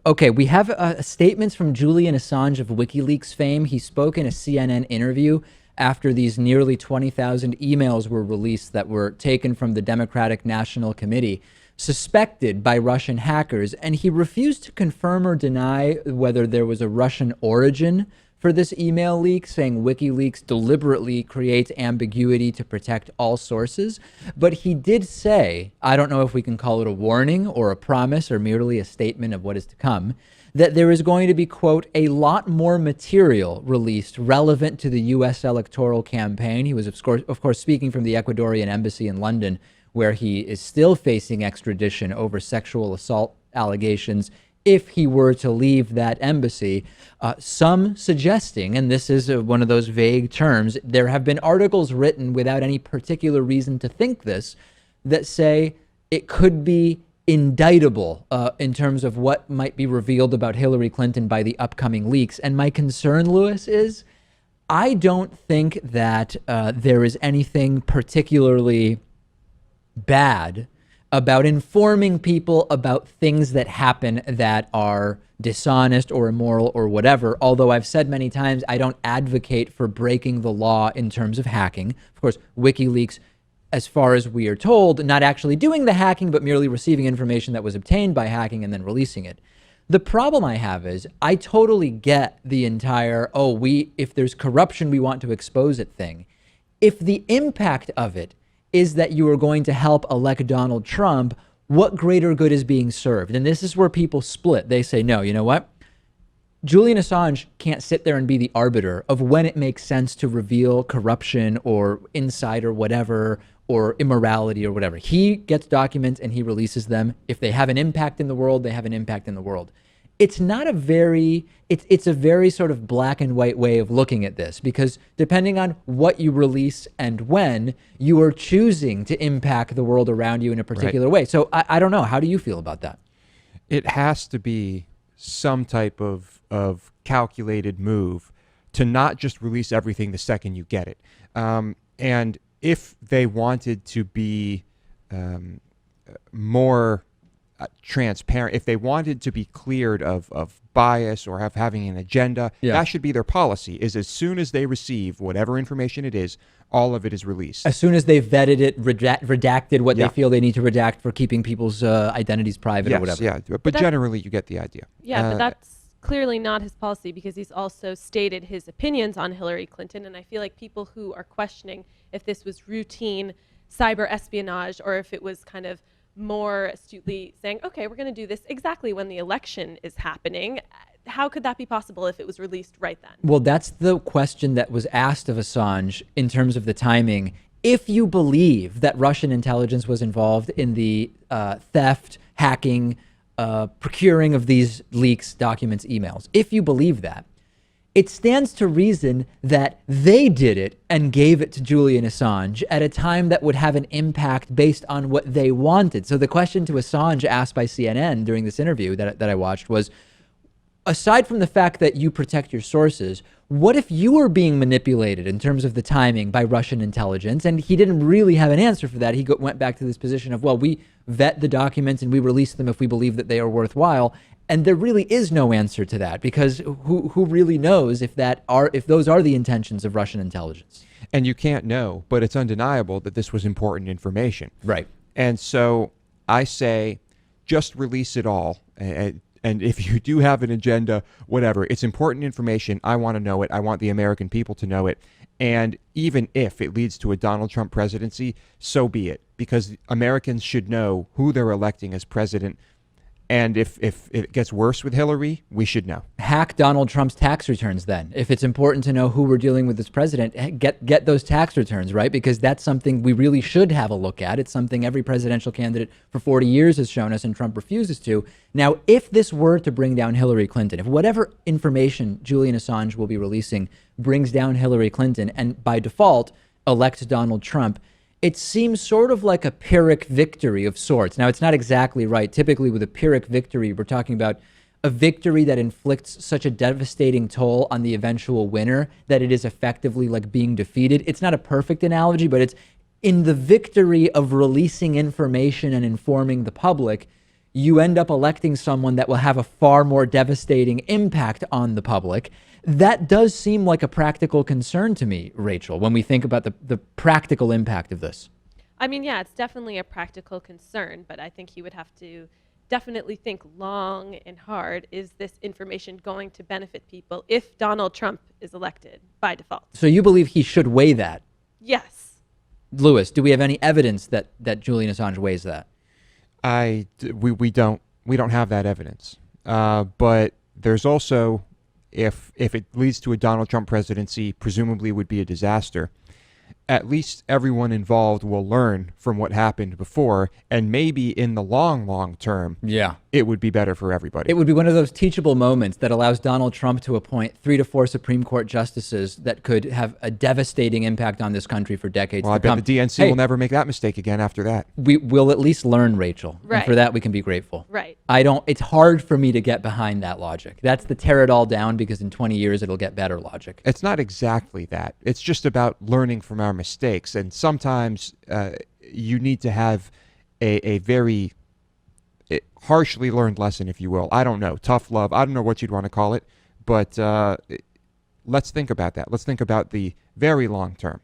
Okay, we have statements from Julian Assange of Wikileaks fame. He spoke in a CNN interview after these nearly 20,000 emails were released that were taken from the Democratic National Committee, suspected by Russian hackers. And he refused to confirm or deny whether there was a Russian origin for this email leak, saying WikiLeaks deliberately creates ambiguity to protect all sources. But he did say, I don't know if we can call it a warning or a promise or merely a statement of what is to come, that there is going to be, quote, a lot more material released relevant to the U.S. electoral campaign. He was, of course, speaking from the Ecuadorian embassy in London, where he is still facing extradition over sexual assault allegations if he were to leave that embassy. Some suggesting, and this is one of those vague terms, there have been articles written without any particular reason to think this, that say it could be indictable in terms of what might be revealed about Hillary Clinton by the upcoming leaks. And my concern, Lewis, is I don't think that there is anything particularly bad about informing people about things that happen that are dishonest or immoral or whatever. Although I've said many times, I don't advocate for breaking the law in terms of hacking. Of course, WikiLeaks, as far as we are told, not actually doing the hacking, but merely receiving information that was obtained by hacking and then releasing it. The problem I have is I totally get the entire, if there's corruption, we want to expose it thing. If the impact of it is that you are going to help elect Donald Trump, what greater good is being served? And this is where people split. They say, no, you know what? Julian Assange can't sit there and be the arbiter of when it makes sense to reveal corruption or insider whatever or immorality or whatever. He gets documents and he releases them. If they have an impact in the world, they have an impact in the world. It's not a very, it's a very sort of black and white way of looking at this, because depending on what you release and when, you are choosing to impact the world around you in a particular way. So I don't know. How do you feel about that? It has to be some type of calculated move to not just release everything the second you get it. And if they wanted to be more transparent, if they wanted to be cleared of bias or having an agenda, that should be their policy, is as soon as they receive whatever information it is, all of it is released. As soon as they've vetted it, redacted what they feel they need to redact for keeping people's identities private or whatever. Yeah, but generally you get the idea. Yeah, but that's clearly not his policy, because he's also stated his opinions on Hillary Clinton. And I feel like people who are questioning if this was routine cyber espionage or if it was kind of more astutely saying, okay, we're going to do this exactly when the election is happening. How could that be possible if it was released right then? Well, that's the question that was asked of Assange in terms of the timing. If you believe that Russian intelligence was involved in the theft, hacking, procuring of these leaks, documents, emails, if you believe that, it stands to reason that they did it and gave it to Julian Assange at a time that would have an impact based on what they wanted. So the question to Assange asked by CNN during this interview that I watched was, aside from the fact that you protect your sources, what if you were being manipulated in terms of the timing by Russian intelligence? And he didn't really have an answer for that. He went back to this position of, well, we vet the documents and we release them if we believe that they are worthwhile. And there really is no answer to that, because who really knows if those are the intentions of Russian intelligence? And you can't know, but it's undeniable that this was important information. Right. And so I say, just release it all. And if you do have an agenda, whatever, it's important information. I want to know it. I want the American people to know it. And even if it leads to a Donald Trump presidency, so be it, because Americans should know who they're electing as president. And if it gets worse with Hillary, we should know. Hack Donald Trump's tax returns then. If it's important to know who we're dealing with as president, get those tax returns, right? Because that's something we really should have a look at. It's something every presidential candidate for 40 years has shown us, and Trump refuses to. Now, if this were to bring down Hillary Clinton, if whatever information Julian Assange will be releasing brings down Hillary Clinton and by default elects Donald Trump, it seems sort of like a Pyrrhic victory of sorts. Now, it's not exactly right. Typically, with a Pyrrhic victory, we're talking about a victory that inflicts such a devastating toll on the eventual winner that it is effectively like being defeated. It's not a perfect analogy, but it's in the victory of releasing information and informing the public. you end up electing someone that will have a far more devastating impact on the public. That does seem like a practical concern to me, Rachel, when we think about the practical impact of this. I mean, yeah, it's definitely a practical concern, but I think he would have to definitely think long and hard. Is this information going to benefit people if Donald Trump is elected by default? So you believe he should weigh that? Yes. Lewis, do we have any evidence that Julian Assange weighs that? We don't have that evidence. But there's also, if it leads to a Donald Trump presidency, presumably would be a disaster. At least everyone involved will learn from what happened before, and maybe in the long term, it would be better for everybody. It would be one of those teachable moments that allows Donald Trump to appoint 3 to 4 Supreme Court justices that could have a devastating impact on this country for decades Well, I to come. bet the DNC will never make that mistake again after that. We will at least learn, Rachel. Right. And for that, we can be grateful. Right. It's hard for me to get behind that logic. That's the tear it all down because in 20 years, it'll get better logic. It's not exactly that. It's just about learning from our mistakes. And sometimes you need to have a very harshly learned lesson, if you will. I don't know. Tough love. I don't know what you'd want to call it. But let's think about that. Let's think about the very long term.